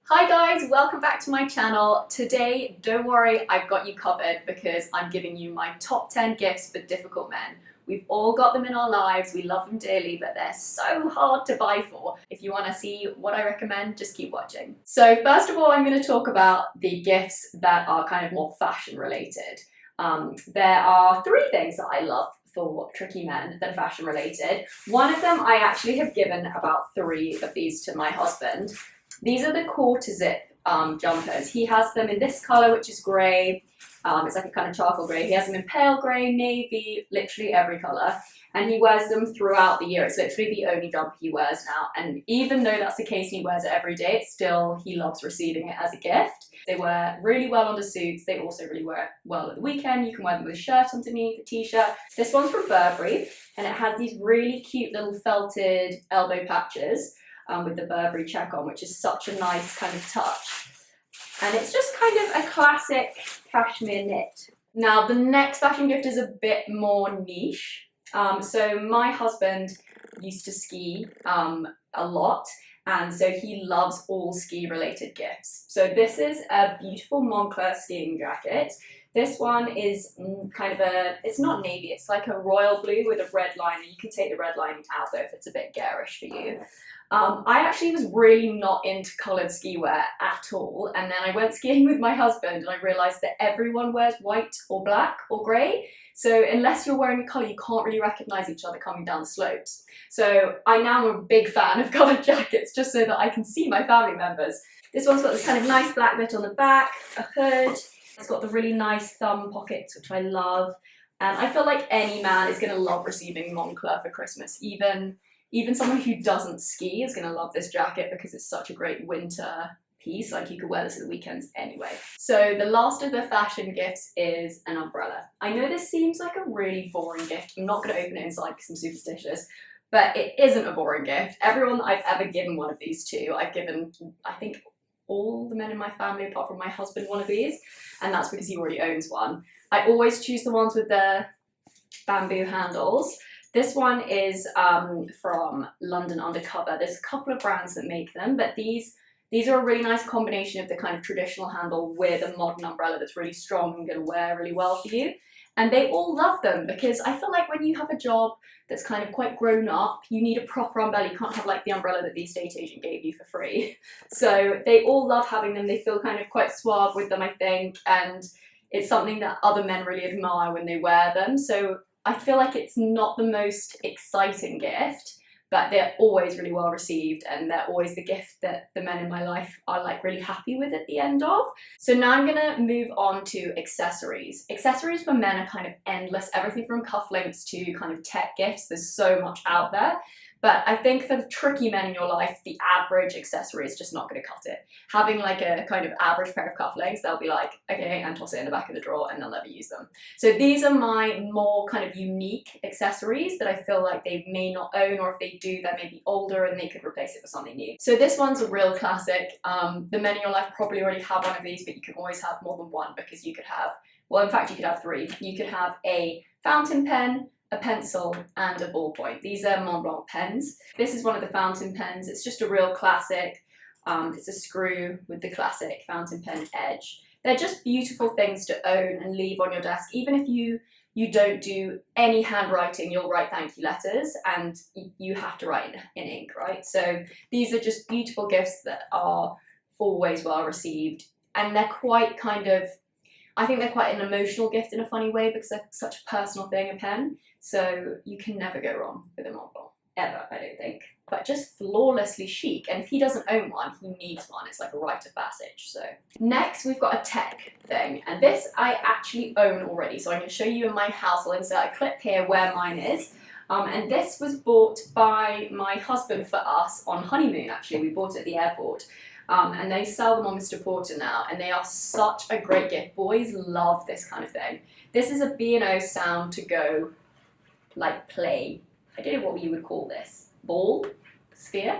Hi guys, welcome back to my channel. Today, don't worry, I've got you covered because I'm giving you my top 10 gifts for difficult men. We've all got them in our lives, we love them dearly, but they're so hard to buy for. If you want to see what I recommend, just keep watching. So first of all, I'm going to talk about the gifts that are kind of more fashion related. There are three things that I love for tricky men that are fashion related. One of them, I actually have given about 3 of these to my husband. These are the quarter zip jumpers. He has them in this colour, which is grey. It's like a kind of charcoal grey. He has them in pale grey, navy, literally every colour. And he wears them throughout the year. It's literally the only jumper he wears now. And even though that's the case and he wears it every day, it's still, he loves receiving it as a gift. They wear really well under suits. They also really wear well at the weekend. You can wear them with a shirt underneath, a t-shirt. This one's from Burberry, and it has these really cute little felted elbow patches. With the Burberry check on, which is such a nice kind of touch. And it's just kind of a classic cashmere knit. Now the next fashion gift is a bit more niche. So my husband used to ski a lot, and so he loves all ski related gifts. So this is a beautiful Moncler skiing jacket. This one is kind of it's not navy, it's like a royal blue with a red line. You can take the red line out though if it's a bit garish for you. I actually was really not into coloured ski wear at all, and then I went skiing with my husband and I realised that everyone wears white or black or grey, so unless you're wearing a colour you can't really recognise each other coming down the slopes. So I now am a big fan of coloured jackets just so that I can see my family members. This one's got this kind of nice black bit on the back, a hood, it's got the really nice thumb pockets which I love, and I feel like any man is going to love receiving Moncler for Christmas. Even someone who doesn't ski is going to love this jacket because it's such a great winter piece. Like, you could wear this at the weekends anyway. So the last of the fashion gifts is an umbrella. I know this seems like a really boring gift. I'm not going to open it inside because I'm superstitious, but it isn't a boring gift. Everyone that I've ever given one of these to, I've given, I think, all the men in my family apart from my husband one of these, and that's because he already owns one. I always choose the ones with the bamboo handles. This one is from London Undercover. There's a couple of brands that make them, but these are a really nice combination of the kind of traditional handle with a modern umbrella that's really strong and going to wear really well for you. And they all love them because I feel like when you have a job that's kind of quite grown up, you need a proper umbrella. You can't have like the umbrella that the estate agent gave you for free. So they all love having them. They feel kind of quite suave with them, I think, and it's something that other men really admire when they wear them. So I feel like it's not the most exciting gift, but they're always really well received, and they're always the gift that the men in my life are like really happy with at the end of. So now I'm gonna move on to accessories. Accessories for men are kind of endless, everything from cufflinks to kind of tech gifts. There's so much out there. But I think for the tricky men in your life, the average accessory is just not going to cut it. Having like a kind of average pair of cufflinks, they'll be like, okay, and toss it in the back of the drawer and they'll never use them. So these are my more kind of unique accessories that I feel like they may not own, or if they do, they may be older and they could replace it with something new. So this one's a real classic. The men in your life probably already have one of these, but you can always have more than one because you could have, well, in fact, you could have 3. You could have a fountain pen, a pencil and a ballpoint. These are Mont Blanc pens. This is one of the fountain pens. It's just a real classic. It's a screw with the classic fountain pen edge. They're just beautiful things to own and leave on your desk. Even if you don't do any handwriting, you'll write thank you letters and you have to write in ink, right? So these are just beautiful gifts that are always well received, and they're quite kind of, I think they're quite an emotional gift in a funny way because they're such a personal thing, a pen. So you can never go wrong with a Mont Blanc, ever, I don't think. But just flawlessly chic. And if he doesn't own one, he needs one. It's like a rite of passage. So next we've got a tech thing. And this I actually own already. So I'm going to show you in my house. I'll insert a clip here where mine is. And this was bought by my husband for us on honeymoon, actually. We bought it at the airport. And they sell them on Mr. Porter now, and they are such a great gift. Boys love this kind of thing. This is a B&O sound to go, like, play. I don't know what you would call this. Ball? Sphere?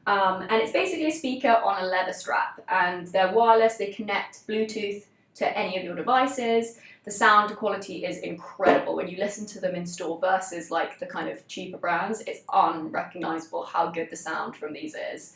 And it's basically a speaker on a leather strap, and they're wireless. They connect Bluetooth to any of your devices. The sound quality is incredible. When you listen to them in store versus like the kind of cheaper brands, it's unrecognizable how good the sound from these is.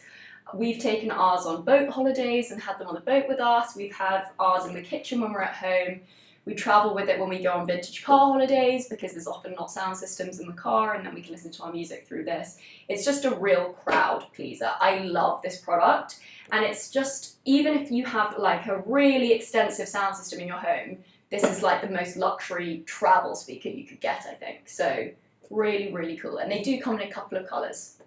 We've taken ours on boat holidays and had them on the boat with us. We've had ours in the kitchen when we're at home. We travel with it when we go on vintage car holidays because there's often not sound systems in the car, and then we can listen to our music through this. It's just a real crowd pleaser. I love this product, and it's just, even if you have like a really extensive sound system in your home, this is like the most luxury travel speaker you could get, I think. So really, really cool. And they do come in a couple of colours.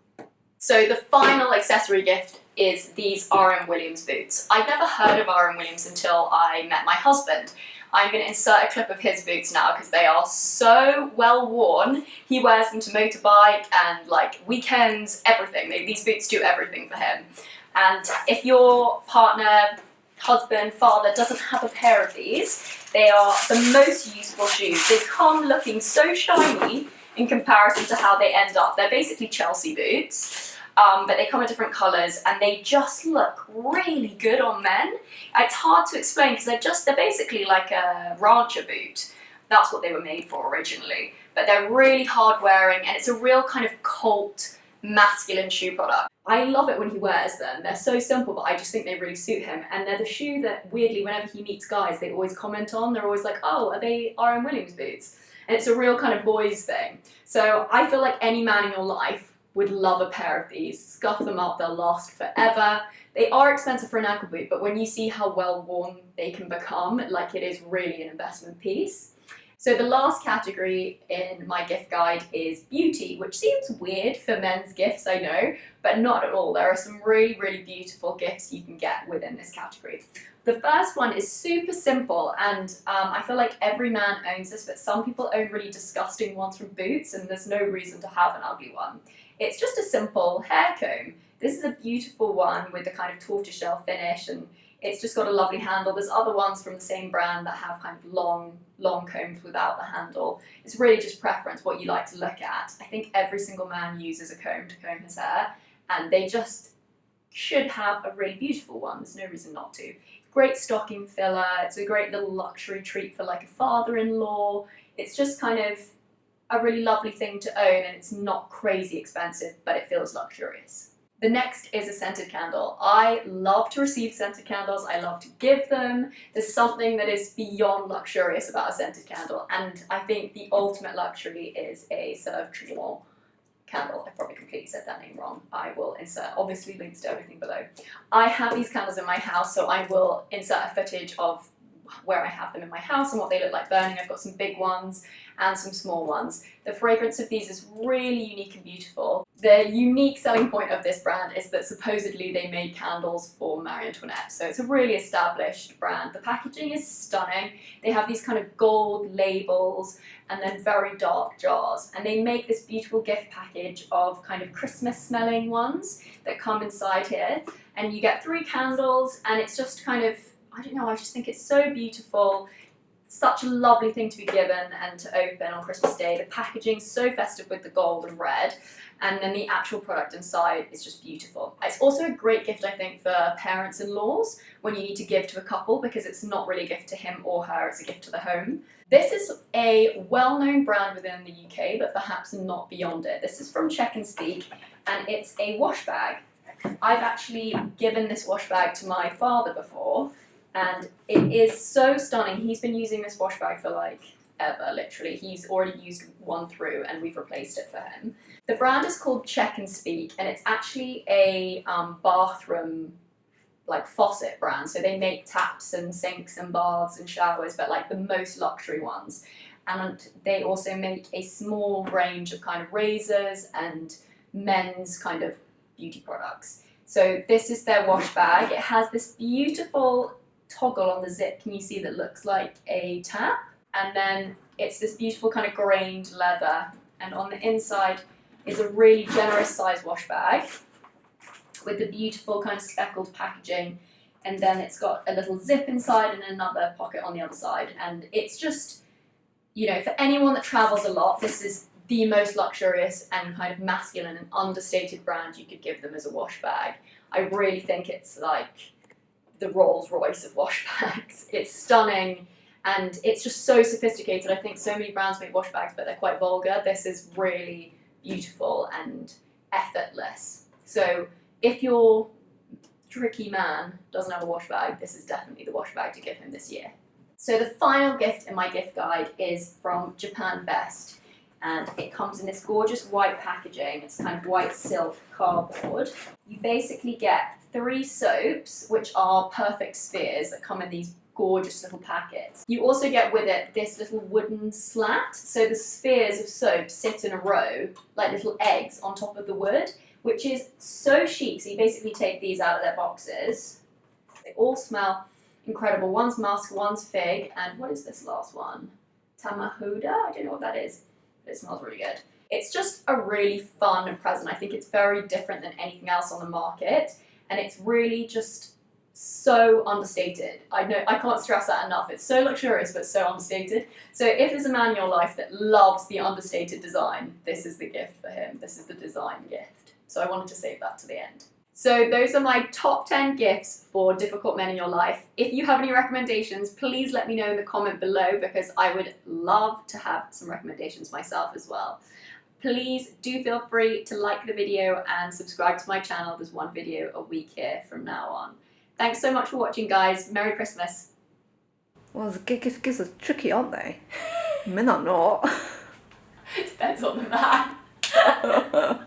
So the final accessory gift is these R.M. Williams boots. I'd never heard of R.M. Williams until I met my husband. I'm going to insert a clip of his boots now because they are so well worn. He wears them to motorbike and like weekends, everything. These boots do everything for him. And if your partner, husband, father doesn't have a pair of these, they are the most useful shoes. They come looking so shiny in comparison to how they end up. They're basically Chelsea boots. But they come in different colours and they just look really good on men. It's hard to explain because they're basically like a rancher boot. That's what they were made for originally. But they're really hard wearing and it's a real kind of cult masculine shoe product. I love it when he wears them. They're so simple, but I just think they really suit him. And they're the shoe that weirdly whenever he meets guys they always comment on. They're always like, oh, are they R.M. Williams boots? And it's a real kind of boys thing. So I feel like any man in your life would love a pair of these. Scuff them up, they'll last forever. They are expensive for an ankle boot, but when you see how well worn they can become, like it is really an investment piece. So the last category in my gift guide is beauty, which seems weird for men's gifts, I know, but not at all. There are some really, really beautiful gifts you can get within this category. The first one is super simple, and I feel like every man owns this, but some people own really disgusting ones from Boots, and there's no reason to have an ugly one. It's just a simple hair comb. This is a beautiful one with the kind of tortoiseshell finish, and it's just got a lovely handle. There's other ones from the same brand that have kind of long combs without the handle. It's really just preference, what you like to look at. I think every single man uses a comb to comb his hair, and they just should have a really beautiful one. There's no reason not to. Great stocking filler. It's a great little luxury treat for like a father-in-law. It's just kind of a really lovely thing to own, and it's not crazy expensive, but it feels luxurious. The next is a scented candle. I love to receive scented candles. I love to give them. There's something that is beyond luxurious about a scented candle, and I think the ultimate luxury is a Sauve Trickiest candle. I probably completely said that name wrong. I will insert obviously links to everything below. I have these candles in my house, so I will insert a footage of where I have them in my house and what they look like burning. I've got some big ones and some small ones. The fragrance of these is really unique and beautiful. The unique selling point of this brand is that supposedly they made candles for Marie Antoinette, so it's a really established brand. The packaging is stunning. They have these kind of gold labels and then very dark jars, and they make this beautiful gift package of kind of Christmas smelling ones that come inside here, and you get 3 candles, and it's just kind of, I don't know, I just think it's so beautiful. Such a lovely thing to be given and to open on Christmas Day. The packaging's so festive with the gold and red, and then the actual product inside is just beautiful. It's also a great gift, I think, for parents-in-laws when you need to give to a couple, because it's not really a gift to him or her, it's a gift to the home. This is a well-known brand within the UK, but perhaps not beyond it. This is from Check and Speak, and it's a wash bag. I've actually given this wash bag to my father before, and it is so stunning. He's been using this wash bag for like ever, literally. He's already used one through and we've replaced it for him. The brand is called Check and Speak, and it's actually a bathroom like faucet brand. So they make taps and sinks and baths and showers, but like the most luxury ones. And they also make a small range of kind of razors and men's kind of beauty products. So this is their wash bag. It has this beautiful toggle on the zip, can you see, that looks like a tap, and then it's this beautiful kind of grained leather, and on the inside is a really generous size wash bag with the beautiful kind of speckled packaging, and then it's got a little zip inside and another pocket on the other side, and it's just, you know, for anyone that travels a lot, this is the most luxurious and kind of masculine and understated brand you could give them as a wash bag. I really think it's like the Rolls Royce of wash bags. It's stunning and it's just so sophisticated. I think so many brands make wash bags, but they're quite vulgar. This is really beautiful and effortless. So if you're tricky man doesn't have a wash bag, this is definitely the wash bag to give him this year. So the final gift in my gift guide is from Japan Best, and it comes in this gorgeous white packaging. It's kind of white silk cardboard. You basically get 3 soaps, which are perfect spheres that come in these gorgeous little packets. You also get with it this little wooden slat, so the spheres of soap sit in a row like little eggs on top of the wood, which is so chic. So you basically take these out of their boxes. They all smell incredible. One's musk, one's fig, and what is this last one? Tamahuda? I don't know what that is, but it smells really good. It's just a really fun present. I think it's very different than anything else on the market, and it's really just so understated. I know, I can't stress that enough. It's so luxurious but so understated. So if there's a man in your life that loves the understated design, this is the gift for him. This is the design gift. So I wanted to save that to the end. So those are my top 10 gifts for difficult men in your life. If you have any recommendations, please let me know in the comment below, because I would love to have some recommendations myself as well. Please do feel free to like the video and subscribe to my channel. There's one video a week here from now on. Thanks so much for watching, guys. Merry Christmas. Well, the gifts are tricky, aren't they? Men are not. Depends on the man.